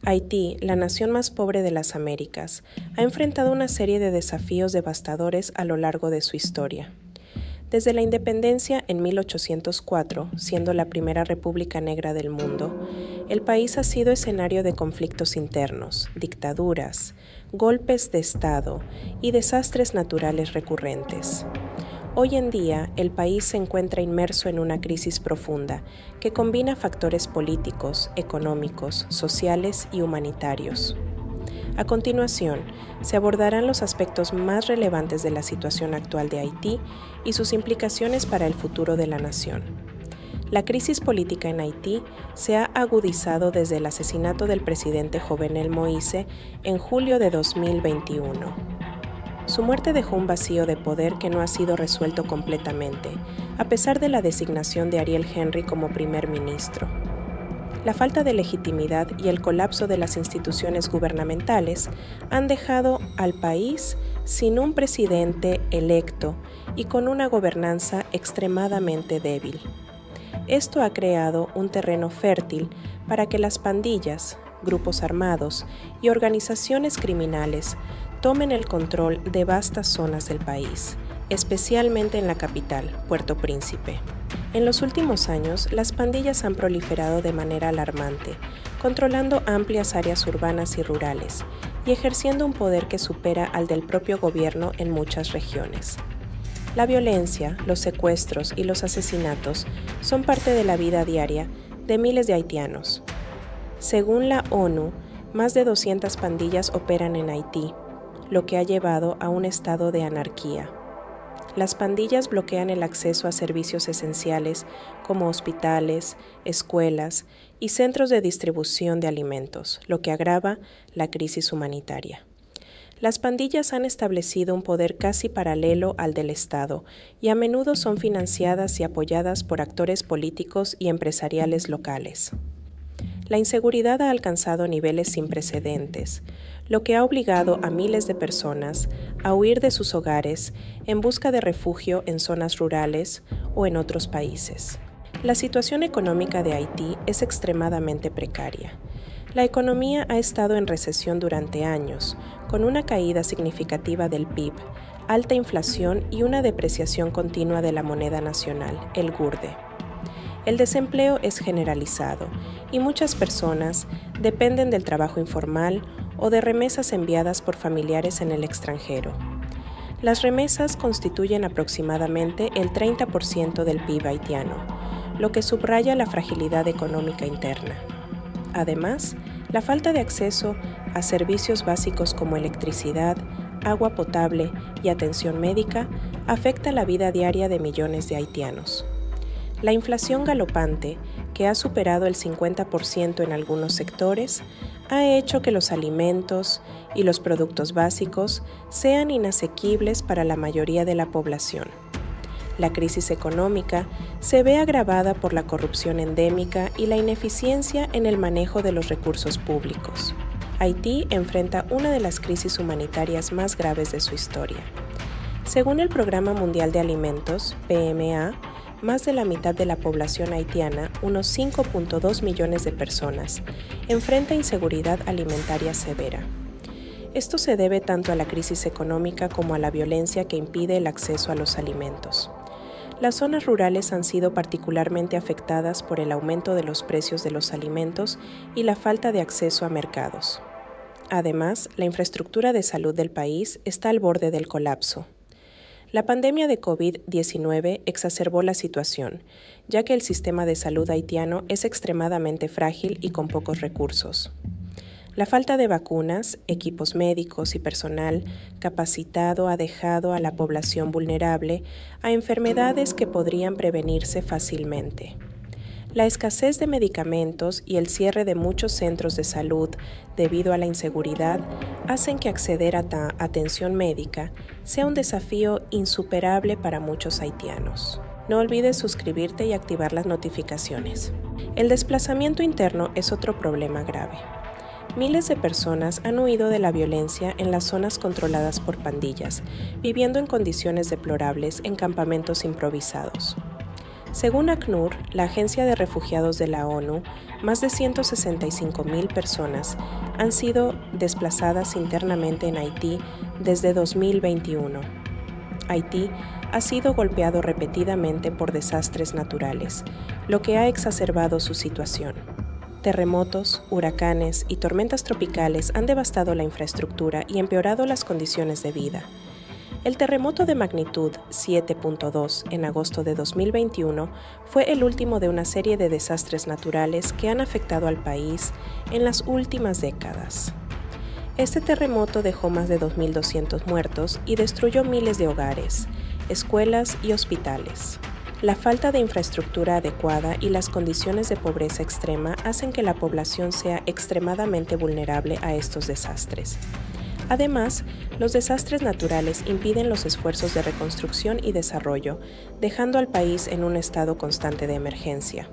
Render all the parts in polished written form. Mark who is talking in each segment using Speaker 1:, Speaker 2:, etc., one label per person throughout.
Speaker 1: Haití, la nación más pobre de las Américas, ha enfrentado una serie de desafíos devastadores a lo largo de su historia. Desde la independencia en 1804, siendo la primera república negra del mundo, el país ha sido escenario de conflictos internos, dictaduras, golpes de Estado y desastres naturales recurrentes. Hoy en día, el país se encuentra inmerso en una crisis profunda que combina factores políticos, económicos, sociales y humanitarios. A continuación, se abordarán los aspectos más relevantes de la situación actual de Haití y sus implicaciones para el futuro de la nación. La crisis política en Haití se ha agudizado desde el asesinato del presidente Jovenel Moïse en julio de 2021. Su muerte dejó un vacío de poder que no ha sido resuelto completamente, a pesar de la designación de Ariel Henry como primer ministro. La falta de legitimidad y el colapso de las instituciones gubernamentales han dejado al país sin un presidente electo y con una gobernanza extremadamente débil. Esto ha creado un terreno fértil para que las pandillas, grupos armados y organizaciones criminales tomen el control de vastas zonas del país, especialmente en la capital, Puerto Príncipe. En los últimos años, las pandillas han proliferado de manera alarmante, controlando amplias áreas urbanas y rurales, y ejerciendo un poder que supera al del propio gobierno en muchas regiones. La violencia, los secuestros y los asesinatos son parte de la vida diaria de miles de haitianos. Según la ONU, más de 200 pandillas operan en Haití, lo que ha llevado a un estado de anarquía. Las pandillas bloquean el acceso a servicios esenciales como hospitales, escuelas y centros de distribución de alimentos, lo que agrava la crisis humanitaria. Las pandillas han establecido un poder casi paralelo al del Estado y a menudo son financiadas y apoyadas por actores políticos y empresariales locales. La inseguridad ha alcanzado niveles sin precedentes, lo que ha obligado a miles de personas a huir de sus hogares en busca de refugio en zonas rurales o en otros países. La situación económica de Haití es extremadamente precaria. La economía ha estado en recesión durante años, con una caída significativa del PIB, alta inflación y una depreciación continua de la moneda nacional, el gourde. El desempleo es generalizado y muchas personas dependen del trabajo informal o de remesas enviadas por familiares en el extranjero. Las remesas constituyen aproximadamente el 30% del PIB haitiano, lo que subraya la fragilidad económica interna. Además, la falta de acceso a servicios básicos como electricidad, agua potable y atención médica afecta la vida diaria de millones de haitianos. La inflación galopante, que ha superado el 50% en algunos sectores, ha hecho que los alimentos y los productos básicos sean inasequibles para la mayoría de la población. La crisis económica se ve agravada por la corrupción endémica y la ineficiencia en el manejo de los recursos públicos. Haití enfrenta una de las crisis humanitarias más graves de su historia. Según el Programa Mundial de Alimentos, PMA, más de la mitad de la población haitiana, unos 5.2 millones de personas, enfrenta inseguridad alimentaria severa. Esto se debe tanto a la crisis económica como a la violencia que impide el acceso a los alimentos. Las zonas rurales han sido particularmente afectadas por el aumento de los precios de los alimentos y la falta de acceso a mercados. Además, la infraestructura de salud del país está al borde del colapso. La pandemia de COVID-19 exacerbó la situación, ya que el sistema de salud haitiano es extremadamente frágil y con pocos recursos. La falta de vacunas, equipos médicos y personal capacitado ha dejado a la población vulnerable a enfermedades que podrían prevenirse fácilmente. La escasez de medicamentos y el cierre de muchos centros de salud debido a la inseguridad hacen que acceder a atención médica sea un desafío insuperable para muchos haitianos. No olvides suscribirte y activar las notificaciones. El desplazamiento interno es otro problema grave. Miles de personas han huido de la violencia en las zonas controladas por pandillas, viviendo en condiciones deplorables en campamentos improvisados. Según ACNUR, la Agencia de Refugiados de la ONU, más de 165.000 personas han sido desplazadas internamente en Haití desde 2021. Haití ha sido golpeado repetidamente por desastres naturales, lo que ha exacerbado su situación. Terremotos, huracanes y tormentas tropicales han devastado la infraestructura y empeorado las condiciones de vida. El terremoto de magnitud 7.2 en agosto de 2021 fue el último de una serie de desastres naturales que han afectado al país en las últimas décadas. Este terremoto dejó más de 2.200 muertos y destruyó miles de hogares, escuelas y hospitales. La falta de infraestructura adecuada y las condiciones de pobreza extrema hacen que la población sea extremadamente vulnerable a estos desastres. Además, los desastres naturales impiden los esfuerzos de reconstrucción y desarrollo, dejando al país en un estado constante de emergencia.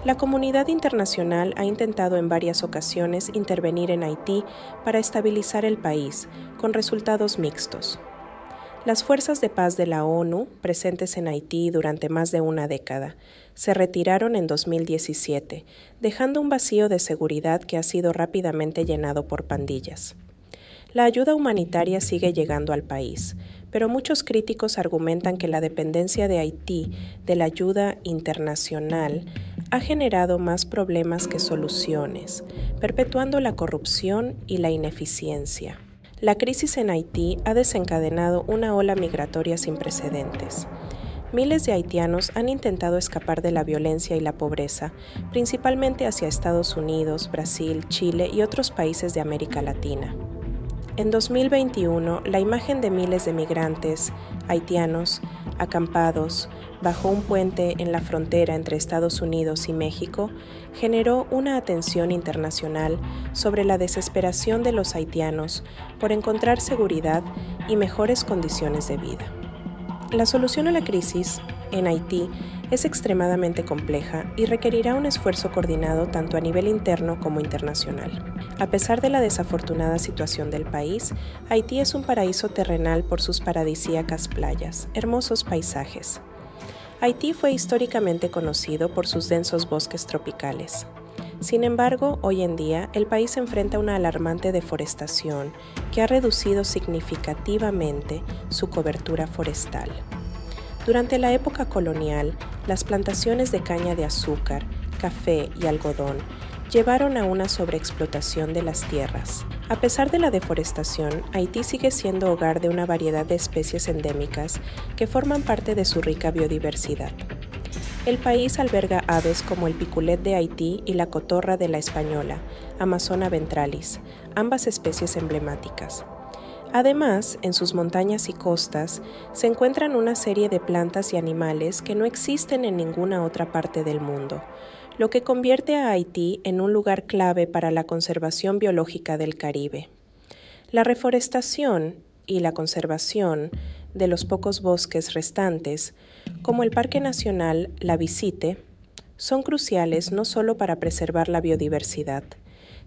Speaker 1: La comunidad internacional ha intentado en varias ocasiones intervenir en Haití para estabilizar el país, con resultados mixtos. Las fuerzas de paz de la ONU, presentes en Haití durante más de una década, se retiraron en 2017, dejando un vacío de seguridad que ha sido rápidamente llenado por pandillas. La ayuda humanitaria sigue llegando al país, pero muchos críticos argumentan que la dependencia de Haití de la ayuda internacional ha generado más problemas que soluciones, perpetuando la corrupción y la ineficiencia. La crisis en Haití ha desencadenado una ola migratoria sin precedentes. Miles de haitianos han intentado escapar de la violencia y la pobreza, principalmente hacia Estados Unidos, Brasil, Chile y otros países de América Latina. En 2021, la imagen de miles de migrantes haitianos acampados bajo un puente en la frontera entre Estados Unidos y México generó una atención internacional sobre la desesperación de los haitianos por encontrar seguridad y mejores condiciones de vida. La solución a la crisis en Haití es extremadamente compleja y requerirá un esfuerzo coordinado tanto a nivel interno como internacional. A pesar de la desafortunada situación del país, Haití es un paraíso terrenal por sus paradisíacas playas, hermosos paisajes. Haití fue históricamente conocido por sus densos bosques tropicales. Sin embargo, hoy en día, el país enfrenta una alarmante deforestación que ha reducido significativamente su cobertura forestal. Durante la época colonial, las plantaciones de caña de azúcar, café y algodón llevaron a una sobreexplotación de las tierras. A pesar de la deforestación, Haití sigue siendo hogar de una variedad de especies endémicas que forman parte de su rica biodiversidad. El país alberga aves como el piculet de Haití y la cotorra de la española, Amazona ventralis, ambas especies emblemáticas. Además, en sus montañas y costas se encuentran una serie de plantas y animales que no existen en ninguna otra parte del mundo, lo que convierte a Haití en un lugar clave para la conservación biológica del Caribe. La reforestación y la conservación de los pocos bosques restantes, como el Parque Nacional La Visite, son cruciales no solo para preservar la biodiversidad,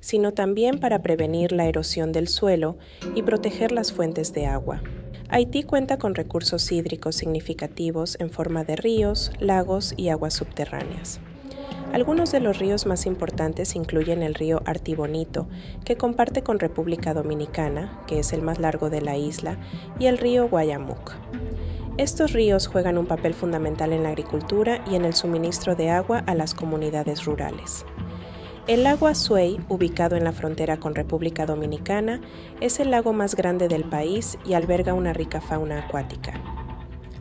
Speaker 1: sino también para prevenir la erosión del suelo y proteger las fuentes de agua. Haití cuenta con recursos hídricos significativos en forma de ríos, lagos y aguas subterráneas. Algunos de los ríos más importantes incluyen el río Artibonito, que comparte con República Dominicana, que es el más largo de la isla, y el río Guayamuc. Estos ríos juegan un papel fundamental en la agricultura y en el suministro de agua a las comunidades rurales. El lago Azuay, ubicado en la frontera con República Dominicana, es el lago más grande del país y alberga una rica fauna acuática.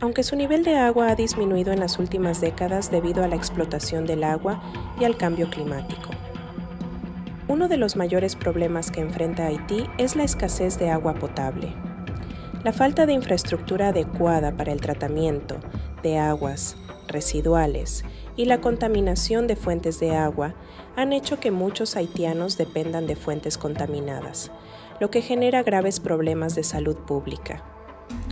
Speaker 1: Aunque su nivel de agua ha disminuido en las últimas décadas debido a la explotación del agua y al cambio climático. Uno de los mayores problemas que enfrenta Haití es la escasez de agua potable. La falta de infraestructura adecuada para el tratamiento de aguas residuales y la contaminación de fuentes de agua han hecho que muchos haitianos dependan de fuentes contaminadas, lo que genera graves problemas de salud pública.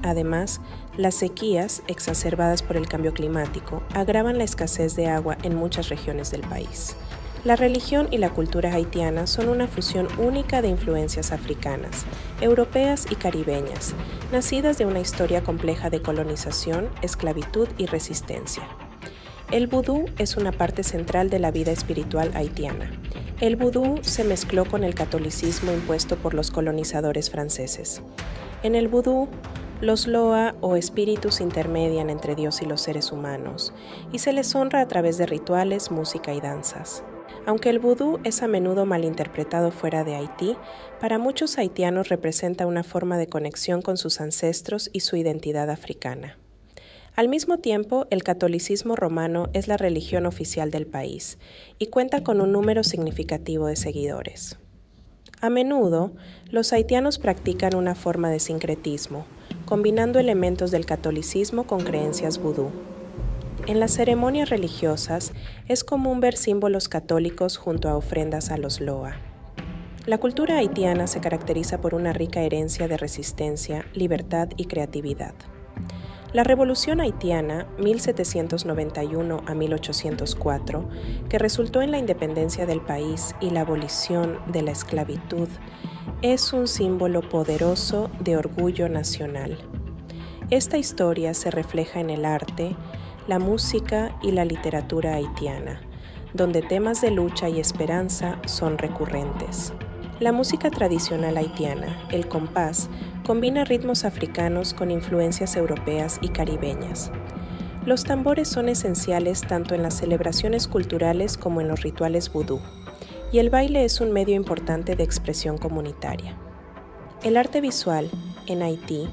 Speaker 1: Además, las sequías, exacerbadas por el cambio climático, agravan la escasez de agua en muchas regiones del país. La religión y la cultura haitiana son una fusión única de influencias africanas, europeas y caribeñas, nacidas de una historia compleja de colonización, esclavitud y resistencia. El vudú es una parte central de la vida espiritual haitiana. El vudú se mezcló con el catolicismo impuesto por los colonizadores franceses. En el vudú, los loa o espíritus intermedian entre Dios y los seres humanos, y se les honra a través de rituales, música y danzas. Aunque el vudú es a menudo malinterpretado fuera de Haití, para muchos haitianos representa una forma de conexión con sus ancestros y su identidad africana. Al mismo tiempo, el catolicismo romano es la religión oficial del país y cuenta con un número significativo de seguidores. A menudo, los haitianos practican una forma de sincretismo, combinando elementos del catolicismo con creencias vudú. En las ceremonias religiosas es común ver símbolos católicos junto a ofrendas a los loa. La cultura haitiana se caracteriza por una rica herencia de resistencia, libertad y creatividad. La Revolución Haitiana, 1791 a 1804, que resultó en la independencia del país y la abolición de la esclavitud, es un símbolo poderoso de orgullo nacional. Esta historia se refleja en el arte, la música y la literatura haitiana, donde temas de lucha y esperanza son recurrentes. La música tradicional haitiana, el compás, combina ritmos africanos con influencias europeas y caribeñas. Los tambores son esenciales tanto en las celebraciones culturales como en los rituales vudú, y el baile es un medio importante de expresión comunitaria. El arte visual, en Haití,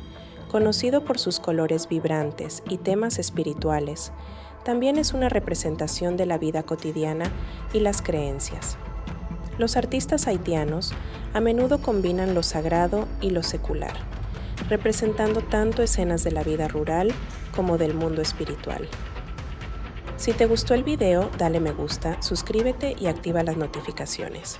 Speaker 1: conocido por sus colores vibrantes y temas espirituales, también es una representación de la vida cotidiana y las creencias. Los artistas haitianos a menudo combinan lo sagrado y lo secular, representando tanto escenas de la vida rural como del mundo espiritual. Si te gustó el video, dale me gusta, suscríbete y activa las notificaciones.